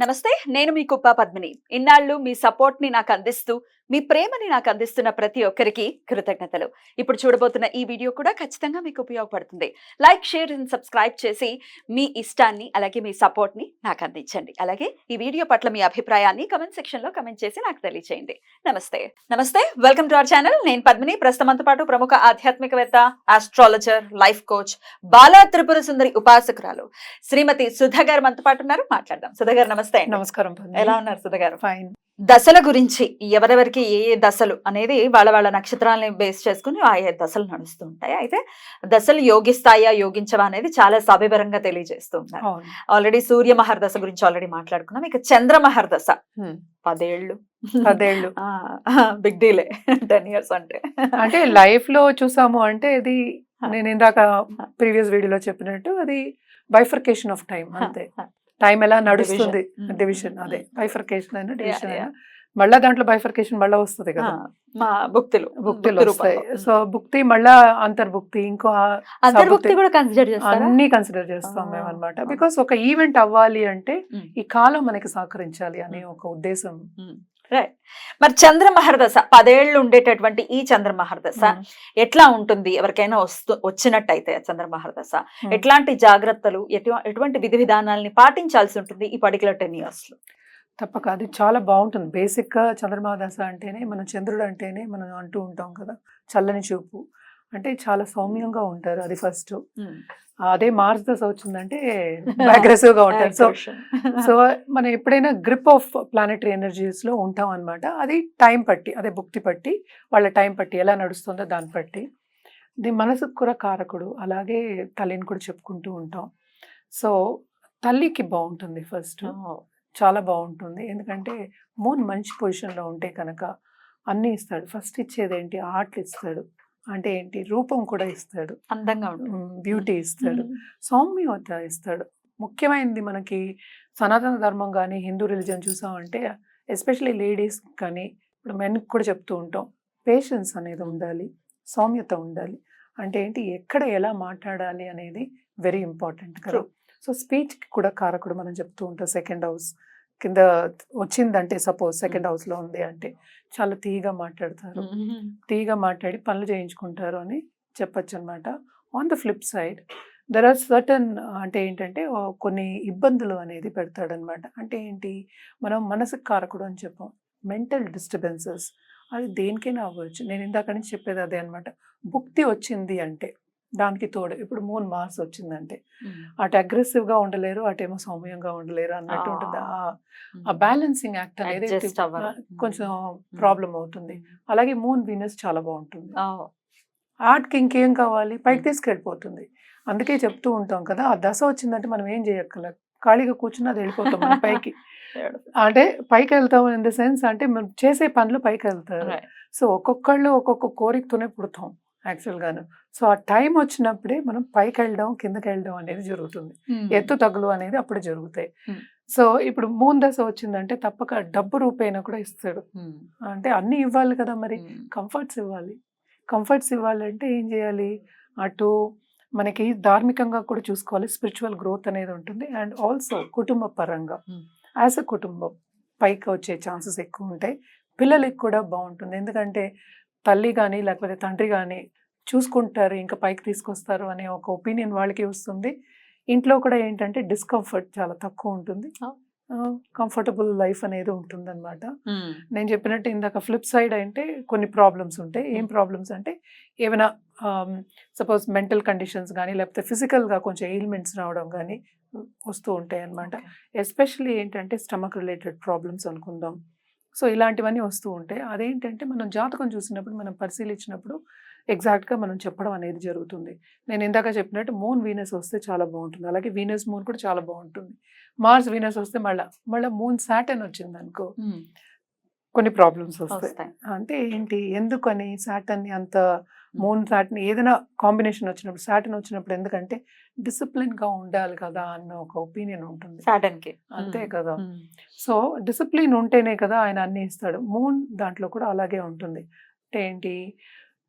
నమస్తే, నేను మీ కుప్ప పద్మిని. ఇన్నాళ్ళు మీ సపోర్ట్‌ని నాకందిస్తూ, మీ ప్రేమని నాకందిస్తున్న ప్రతి ఒక్కరికి కృతజ్ఞతలు. ఇప్పుడు చూడబోతున్న ఈ వీడియో కూడా ఖచ్చితంగా మీకు ఉపయోగపడుతుంది. లైక్, షేర్ అండ్ సబ్స్క్రైబ్ చేసి మీ ఇష్టాన్ని, అలాగే మీ సపోర్ట్‌ని నాకందించండి. అలాగే ఈ వీడియో పట్ల మీ అభిప్రాయాన్ని కామెంట్ సెక్షన్‌లో కామెంట్ చేసి నాకు తెలియజేయండి. నమస్తే. నమస్తే. Welcome to our channel. నేను పద్మిని. ప్రస్తుతం మనతో పాటు ప్రముఖ ఆధ్యాత్మికవేత్త, astrologer, life coach, Bala Tripura Sundari ఉపాసకురాలు శ్రీమతి సుధ గారు మనతో పాటు ఉన్నారు. మాట్లాడదాం. సుధ గారు నమస్తే అండి. నమస్కారం. ఎలా ఉన్నారు సుధ గారు? ఫైన్. దశల గురించి ఎవరెవరికి ఏ ఏ దశలు అనేది వాళ్ళ నక్షత్రాలని బేస్ చేసుకుని ఆయా దశలు నడుస్తూ ఉంటాయి. అయితే దశలు యోగిస్తాయా యోగించవా అనేది చాలా సవివరంగా తెలియజేస్తూ ఉన్నారు. అవును. ఆల్రెడీ సూర్య మహర్దశ గురించి ఆల్రెడీ మాట్లాడుకున్నాం. ఇక చంద్ర మహర్దశ 10 ఏళ్ళు 10 ఏళ్ళు బిగ్ డీలే 10 years అంటే లైఫ్ లో చూసాము అంటే ఇది నేను ఇందాక ప్రీవియస్ వీడియోలో చెప్పినట్టు అది బైఫర్కేషన్ ఆఫ్ టైం. అంతే, టైం ఎలా నడుస్తుంది, డివిజన్. అదే బైఫర్కేషన్ అయినా డివిజన్ అయినా మళ్ళా దాంట్లో బైఫర్కేషన్ మళ్ళా వస్తుంది కదా, భుక్తులు వస్తాయి. సో భుక్తి మళ్ళా అంతర్భుక్తి, ఇంకో అంతర్భుక్తి కూడా కన్సిడర్ చేస్తారా? అన్ని కన్సిడర్ చేస్తాం మేము అన్నమాట. బికాస్ ఒక ఈవెంట్ అవ్వాలి అంటే ఈ కాలం మనకి సహకరించాలి అనే ఒక ఉద్దేశం. రైట్. మరి చంద్ర మహర్దశ 10 ఏళ్ళు ఉండేటటువంటి ఈ చంద్ర మహర్దశ ఎట్లా ఉంటుంది? ఎవరికైనా వచ్చినట్టయితే చంద్ర మహర్దశ ఎట్లాంటి జాగ్రత్తలు, ఎటువంటి విధి విధానాలని పాటించాల్సి ఉంటుంది ఈ పర్టికులర్ 10 years లో? తప్పక అది చాలా బాగుంటుంది. బేసిక్ గా చంద్రమహాదశ అంటేనే మనం చంద్రుడు అంటేనే మనం అంటూ ఉంటాం కదా, చల్లని చూపు అంటే చాలా సౌమ్యంగా ఉంటారు. అది ఫస్ట్. అదే మార్స్ దశ వచ్చిందంటే అగ్రెసివ్ గా ఉంటారు. సో మనం ఎప్పుడైనా గ్రిప్ ఆఫ్ ప్లానెటరీ ఎనర్జీస్ లో ఉంటాం అనమాట. అది టైం పట్టి, అదే భుక్తి పట్టి, వాళ్ళ టైం పట్టి ఎలా నడుస్తుందో దాన్ని బట్టి. ఇది మనసుకు కూడా కారకుడు, అలాగే తల్లిని కూడా చెప్పుకుంటూ ఉంటాం. సో తల్లికి బాగుంటుంది ఫస్ట్, చాలా బాగుంటుంది. ఎందుకంటే మూన్ మంచి పొజిషన్లో ఉంటే కనుక అన్నీ ఇస్తాడు. ఫస్ట్ ఇచ్చేది ఏంటి? ఆర్ట్లు ఇస్తాడు. అంటే ఏంటి? రూపం కూడా ఇస్తాడు, అందంగా బ్యూటీ ఇస్తాడు, సౌమ్యత ఇస్తాడు. ముఖ్యమైనది మనకి సనాతన ధర్మం కానీ హిందూ రిలీజన్ చూసామంటే ఎస్పెషల్లీ లేడీస్ కానీ ఇప్పుడు మెన్కి కూడా చెప్తూ ఉంటాం, పేషెన్స్ అనేది ఉండాలి, సౌమ్యత ఉండాలి. అంటే ఏంటి? ఎక్కడ ఎలా మాట్లాడాలి అనేది వెరీ ఇంపార్టెంట్ కదా. సో స్పీచ్కి కూడా కారకుడు మనం చెప్తూ ఉంటాం. సెకండ్ హౌస్ కింద వచ్చిందంటే, సపోజ్ సెకండ్ హౌస్లో ఉంది అంటే చాలా తీగా మాట్లాడతారు, తీగా మాట్లాడి పనులు చేయించుకుంటారు అని చెప్పచ్చు అనమాట. On the flip side there are certain అంటే ఏంటంటే కొన్ని ఇబ్బందులు అనేది పెడతాడనమాట. అంటే ఏంటి? మనం మనసుకు కారకుడు అని చెప్పాం. మెంటల్ డిస్టర్బెన్సెస్ అది దేనికైనా అవ్వచ్చు. నేను ఇందాక నుంచి చెప్పేది అదే అనమాట. భుక్తి వచ్చింది అంటే దానికి తోడు ఇప్పుడు మూన్ మార్స్ వచ్చిందంటే అటు అగ్రెసివ్గా ఉండలేరు, అటేమో సౌమ్యంగా ఉండలేరు అన్నట్టు ఉంటుంది. ఆ బ్యాలెన్సింగ్ యాక్ట్ అనేది కొంచెం ప్రాబ్లం అవుతుంది. అలాగే మూన్ వీనస్ చాలా బాగుంటుంది. ఆర్ట్కి ఇంకేం కావాలి? పైకి తీసుకెళ్ళిపోతుంది. అందుకే చెప్తూ ఉంటాం కదా, ఆ దశ వచ్చిందంటే మనం ఏం చేయక్కర్లేదు, ఖాళీగా కూర్చుని అది వెళ్ళిపోతాం మనం పైకి. అంటే పైకి వెళ్తాం ఇన్ ద సెన్స్ అంటే మనం చేసే పనులు పైకి వెళ్తారు. సో ఒక్కొక్కళ్ళు ఒక్కొక్క కోరికతోనే పుడతాం యాక్చువల్గాను. సో ఆ టైం వచ్చినప్పుడే మనం పైకి వెళ్ళడం, కిందకి వెళ్ళడం అనేది జరుగుతుంది. ఎత్తు తగులు అనేది అప్పుడు జరుగుతాయి. సో ఇప్పుడు మూన్ దశ వచ్చిందంటే తప్పక డబ్బు రూపేణా కూడా ఇస్తాడు. అంటే అన్నీ ఇవ్వాలి కదా, మరి కంఫర్ట్స్ ఇవ్వాలి. కంఫర్ట్స్ ఇవ్వాలంటే ఏం చేయాలి? అటు మనకి ధార్మికంగా కూడా చూసుకోవాలి, స్పిరిచువల్ గ్రోత్ అనేది ఉంటుంది. అండ్ ఆల్సో కుటుంబ పరంగా యాజ్ అ కుటుంబం పైకి వచ్చే ఛాన్సెస్ ఎక్కువ ఉంటాయి. పిల్లలకి కూడా బాగుంటుంది. ఎందుకంటే తల్లి కానీ లేకపోతే తండ్రి కానీ చూసుకుంటారు, ఇంకా పైకి తీసుకొస్తారు అనే ఒక ఒపీనియన్ వాళ్ళకి వస్తుంది. ఇంట్లో కూడా ఏంటంటే డిస్కంఫర్ట్ చాలా తక్కువ ఉంటుంది, కంఫర్టబుల్ లైఫ్ అనేది ఉంటుంది అనమాట. నేను చెప్పినట్టు ఇందాక ఫ్లిప్ సైడ్ అంటే కొన్ని ప్రాబ్లమ్స్ ఉంటాయి. ఏం ప్రాబ్లమ్స్ అంటే ఏమైనా సపోజ్ మెంటల్ కండిషన్స్ కానీ లేకపోతే ఫిజికల్గా కొంచెం ఎయిల్మెంట్స్ రావడం కానీ వస్తూ ఉంటాయి అనమాట. ఎస్పెషల్లీ ఏంటంటే స్టమక్ రిలేటెడ్ ప్రాబ్లమ్స్ అనుకుందాం. సో ఇలాంటివన్నీ వస్తూ ఉంటాయి. అదేంటంటే మనం జాతకం చూసినప్పుడు, మనం పరిశీలించినప్పుడు ఎగ్జాక్ట్గా మనం చెప్పడం అనేది జరుగుతుంది. నేను ఇందాక చెప్పినట్టు మూన్ వీనస్ వస్తే చాలా బాగుంటుంది, అలాగే వీనస్ మూన్ కూడా చాలా బాగుంటుంది. మార్స్ వీనస్ వస్తే మళ్ళీ మూన్ సాటర్న్ వచ్చింది అనుకో కొన్ని ప్రాబ్లమ్స్ వస్తాయి. అంటే ఏంటి? ఎందుకని సాటర్న్ అంత మూన్ సాటర్న్ ఏదైనా కాంబినేషన్ వచ్చినప్పుడు, సాటర్న్ వచ్చినప్పుడు ఎందుకంటే డిసిప్లిన్గా ఉండాలి కదా అన్న ఒక ఒపీనియన్ ఉంటుంది సాటర్న్కి. అంతే కదా. సో డిసిప్లిన్ ఉంటేనే కదా ఆయన అన్ని ఇస్తాడు. మూన్ దాంట్లో కూడా అలాగే ఉంటుంది. అంటే ఏంటి?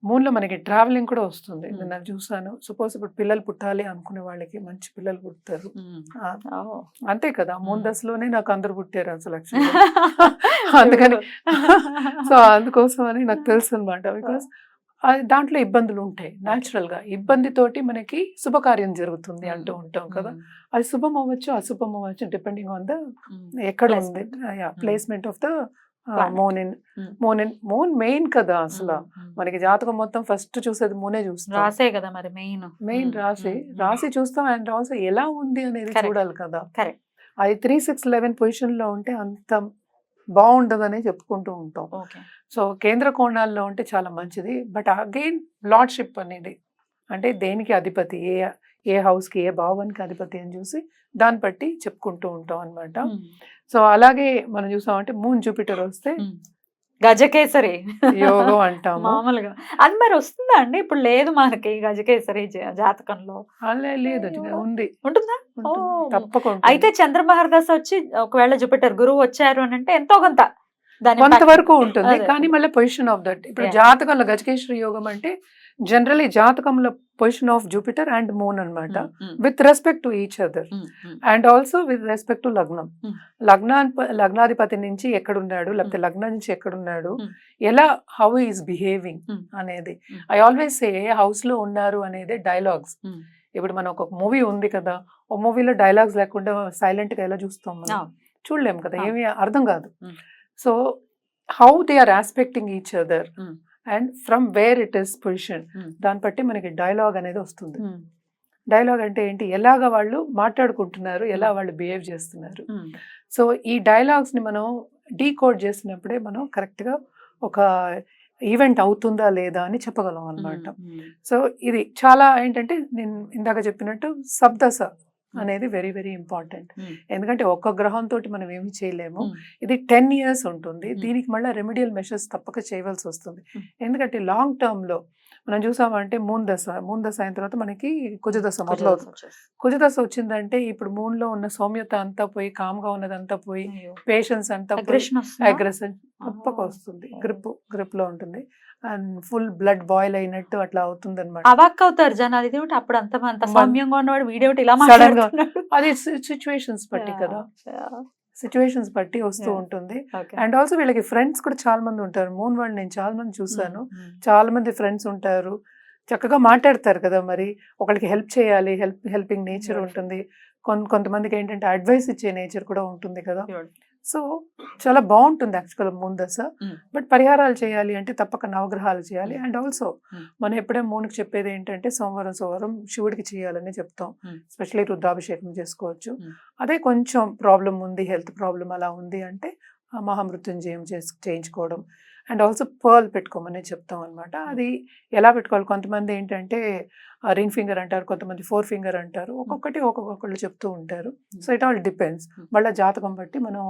మూన్ లో మనకి ట్రావెలింగ్ కూడా వస్తుంది. నేను అది చూసాను. సపోజ్ ఇప్పుడు పిల్లలు పుట్టాలి అనుకునే వాళ్ళకి మంచి పిల్లలు పుడతారు. అంతే కదా, మూన్ దశలోనే నాకు అందరు పుట్టారు అసలు actually. అందుకని సో అందుకోసం అని నాకు తెలుసు అనమాట. బికాస్ దాంట్లో ఇబ్బందులు ఉంటాయి న్యాచురల్ గా. ఇబ్బందితోటి మనకి శుభకార్యం జరుగుతుంది అంటూ ఉంటాం కదా. అది శుభం అవ్వచ్చు, అశుభం అవ్వచ్చు, డిపెండింగ్ ఆన్ ద ఎక్కడ ఉంది placement of the moon main కదా అసలు. మనకి జాతకం మొత్తం ఫస్ట్ చూసేది మూనే చూస్తాం. రాసే కదా మరి మెయిన్ రాసి చూస్తాం. అండ్ ఆల్సో ఎలా ఉంది అనేది Correct. చూడాలి కదా. Correct. అది 3-6-11 పొజిషన్ లో ఉంటే అంత బాగుండదని చెప్పుకుంటూ ఉంటాం. ఓకే. సో కేంద్ర కోణాల్లో ఉంటే చాలా మంచిది. బట్ అగైన్ లార్డ్షిప్ అనేది అంటే దేనికి అధిపతి, ఏ హౌస్ కి ఏ భావానికి అధిపతి అని చూసి దాన్ని బట్టి చెప్పుకుంటూ ఉంటాం అన్నమాట. సో అలాగే మనం చూసామంటే మూన్ జూపిటర్ వస్తే గజకేసరి యోగం అంటాము. మామూలుగా అది మరి వస్తుందా అండి? ఇప్పుడు లేదు మనకి గజకేసరి జాతకంలో. అలా లేదు, ఉంది, ఉంటుందా? ఉంటుంది. ఓ. తప్పకుండా అయితే చంద్రమహర్దశ వచ్చి ఒకవేళ జూపిటర్ గురువు వచ్చారు అని అంటే ఎంతో కొంత దాని కొంతవరకు ఉంటుంది. అదే. కానీ మళ్ళీ పొజిషన్ ఆఫ్ దట్ ఇప్పుడు Yeah. జాతకంలో గజకేశ్వరి యోగం అంటే జనరలీ జాతకంలో position of Jupiter and moon అన్నమాట. With respect to each other and also with respect to లగ్నం. Mm. లగ్నాధిపతి నుంచి ఎక్కడున్నాడు, లేకపోతే లగ్నం నుంచి ఎక్కడున్నాడు, Mm. ఎలా హౌ ఈస్ బిహేవింగ్ Mm. అనేది. Mm. I always say house లో ఉన్నారు అనేది డైలాగ్స్. ఇప్పుడు మనం ఒక మూవీ ఉంది కదా, ఒక మూవీలో డైలాగ్స్ లేకుండా సైలెంట్ గా ఎలా చూస్తాం మనం? చూడలేం కదా, ఏమీ అర్థం కాదు. Mm. So how they are expecting each other Mm. And from where it is position, దాన్ని బట్టి మనకి డైలాగ్ అనేది వస్తుంది. డైలాగ్ అంటే ఏంటి, ఎలాగ వాళ్ళు మాట్లాడుకుంటున్నారు, ఎలా వాళ్ళు బిహేవ్ చేస్తున్నారు. సో ఈ డైలాగ్స్ ని మనం డీకోడ్ చేసినప్పుడే మనం కరెక్ట్ గా ఒక ఈవెంట్ అవుతుందా లేదా అని చెప్పగలం అన్నమాట. సో ఇది చాలా ఏంటంటే నేను ఇందాక చెప్పినట్టు సబ్దశ అనేది వెరీ వెరీ ఇంపార్టెంట్. ఎందుకంటే ఒక్క గ్రహంతో మనం ఏమి చేయలేము. ఇది 10 years ఉంటుంది. దీనికి మళ్ళీ రెమెడియల్ మెషర్స్ తప్పక చేయవలసి వస్తుంది. ఎందుకంటే లాంగ్ టర్మ్ లో మనం చూసామంటే మూన్ దశ అయిన తర్వాత మనకి కుజదశ మొదలవుతుంది. కుజదశ వచ్చిందంటే ఇప్పుడు మూన్ లో ఉన్న సౌమ్యత అంతా పోయి, కామ్ గా ఉన్నదంతా పోయి, పేషెన్స్ అంతా పోయి, అగ్రెషన్ తప్పక వస్తుంది. గ్రిప్ లో ఉంటుంది అండ్ ఫుల్ బ్లడ్ బాయిల్ అయినట్టు అట్లా అవుతుంది అనమాట. అవాక్ అవుతారు జనాలు. ఇది అప్పుడు అంత సౌమ్యంగా ఉన్నవాడు వీడియో ఇలా సడన్ గా మాట్లాడుతున్నాడు. అది సిచ్యువేషన్స్ బట్టి కదా, సిచ్యువేషన్స్ బట్టి వస్తూ Yeah. ఉంటుంది. Okay. అండ్ ఆల్సో వీళ్ళకి ఫ్రెండ్స్ కూడా చాలా మంది ఉంటారు. మూన్ వాళ్ళు నేను చాలా మంది చూసాను. చాలా మంది ఫ్రెండ్స్ ఉంటారు, చక్కగా మాట్లాడతారు కదా. మరి ఒకరికి హెల్ప్ చేయాలి, హెల్పింగ్ నేచర్ Beautiful. ఉంటుంది. కొంతమందికి ఏంటంటే అడ్వైస్ ఇచ్చే నేచర్ కూడా ఉంటుంది కదా. Beautiful. సో చాలా బాగుంటుంది యాక్చువల్గా మూన్ దశ. Mm. బట్ పరిహారాలు చేయాలి అంటే తప్పక నవగ్రహాలు చేయాలి. And also Mm. మనం ఎప్పుడే మూన్కి చెప్పేది ఏంటంటే సోమవారం శివుడికి చేయాలని చెప్తాం. Mm. స్పెషల్లీ రుద్రాభిషేకం చేసుకోవచ్చు. Mm. అదే కొంచెం ప్రాబ్లం ఉంది, హెల్త్ ప్రాబ్లం అలా ఉంది అంటే మహామృత్యుంజయం చేయించుకోవడం. అండ్ ఆల్సో పర్ల్ పెట్టుకోమని చెప్తాం అనమాట. అది ఎలా పెట్టుకోవాలి, కొంతమంది ఏంటంటే రింగ్ ఫింగర్ అంటారు, కొంతమంది 4 finger అంటారు. ఒక్కొక్కళ్ళు చెప్తూ ఉంటారు. So it all depends. మళ్ళీ జాతకం బట్టి మనం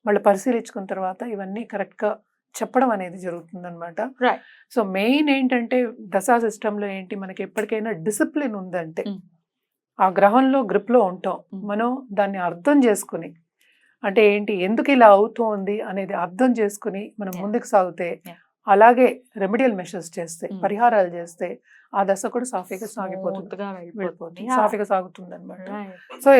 మళ్ళీ పరిశీలించుకున్న తర్వాత ఇవన్నీ కరెక్ట్ గా చెప్పడం అనేది జరుగుతుంది అనమాట. Right. సో మెయిన్ ఏంటంటే దశా సిస్టంలో ఏంటి, మనకి ఎప్పటికైనా డిసిప్లిన్ ఉందంటే Mm. ఆ గ్రహంలో గ్రిప్ లో ఉంటాం. Mm. మనం దాన్ని అర్థం చేసుకుని అంటే ఏంటి, ఎందుకు ఇలా అవుతోంది అనేది అర్థం చేసుకుని మనం Yeah. ముందుకు సాగితే, Yeah. అలాగే రెమెడియల్ మెషర్స్ చేస్తే, Mm. పరిహారాలు చేస్తే ఆ దశ కూడా సాఫీగా సాగిపోతుంది, Smooth గా వెళ్ళిపోతుంది, Yeah. సాఫీగా సాగుతుంది అనమాట. Right. సో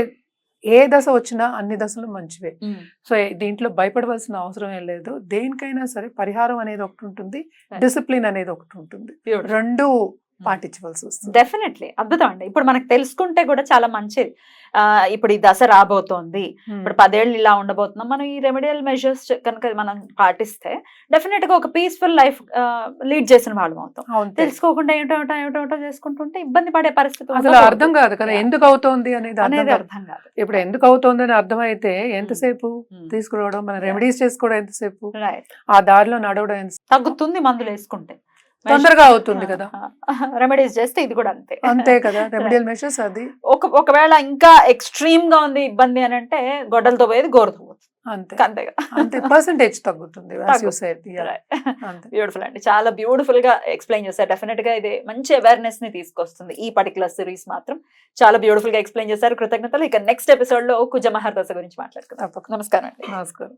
ఏ దశ వచ్చినా అన్ని దశలు మంచివే. Mm. సో దీంట్లో భయపడవలసిన అవసరం ఏం లేదు. దేనికైనా సరే పరిహారం అనేది ఒకటి ఉంటుంది, Right. డిసిప్లిన్ అనేది ఒకటి ఉంటుంది. Beautiful. రెండు పాటించవలసి వస్తుంది. డెఫినెట్లీ అద్భుతం అండి. ఇప్పుడు మనకు తెలుసుకుంటే కూడా చాలా మంచిది. ఇప్పుడు ఈ దశ రాబోతోంది, ఇప్పుడు 10 ఏళ్ళు ఇలా ఉండబోతున్నాం, మనం ఈ రెమెడియల్ మెజర్స్ కనుక మనం పాటిస్తే డెఫినెట్ గా ఒక పీస్ఫుల్ లైఫ్ లీడ్ చేసిన వాళ్ళం అవుతాం. అవును, తెలుసుకోకుండా ఏమిటో చేసుకుంటుంటే ఇబ్బంది పడే పరిస్థితి అసలు ఉండకూడదు. అర్థం కాదు కదా, Yeah. ఎందుకు అవుతోంది అనేది అర్థం అనేది కాదు. అర్థం కాదు. ఇప్పుడు ఎందుకు అవుతోంది అని అర్థమైతే ఎంతసేపు Mm. తీసుకురావడం, మన Yeah. రెమెడీస్ చేసుకోవడం ఎంతసేపు, Right. ఆ దారిలో నడవడం ఎంత తగ్గుతుంది మందులు వేసుకుంటే, తొందరగా అవుతుంది కదా. రెమెడీస్ చేస్తే ఇది కూడా అంతే. అంతే కదా, రెమెడియల్ మెషర్స్ అది ఒకవేళ ఇంకా ఎక్స్ట్రీమ్ గా ఉంది ఇబ్బంది అని అంటే గొడ్డలతో పోయేది గోరుతో పోతుంది. అంతే అంతేగా. అంతే పర్సంటేజ్ తగ్గుతుంది. బ్యూటిఫుల్ అండి, చాలా బ్యూటిఫుల్ గా ఎక్స్ప్లెయిన్ చేశారు. డెఫినెట్ గా ఇది మంచి అవేర్నెస్ ని తీసుకొస్తుంది ఈ పర్టికులర్ సిరీస్ మాత్రం. చాలా బ్యూటిఫుల్ గా ఎక్స్ప్లెయిన్ చేశారు. కృతజ్ఞతలు. ఇక నెక్స్ట్ ఎపిసోడ్ లో కుజ మహర్దశ గురించి మాట్లాడుకుందాం. తప్పకుండా. నమస్కారం అండి. నమస్కారం.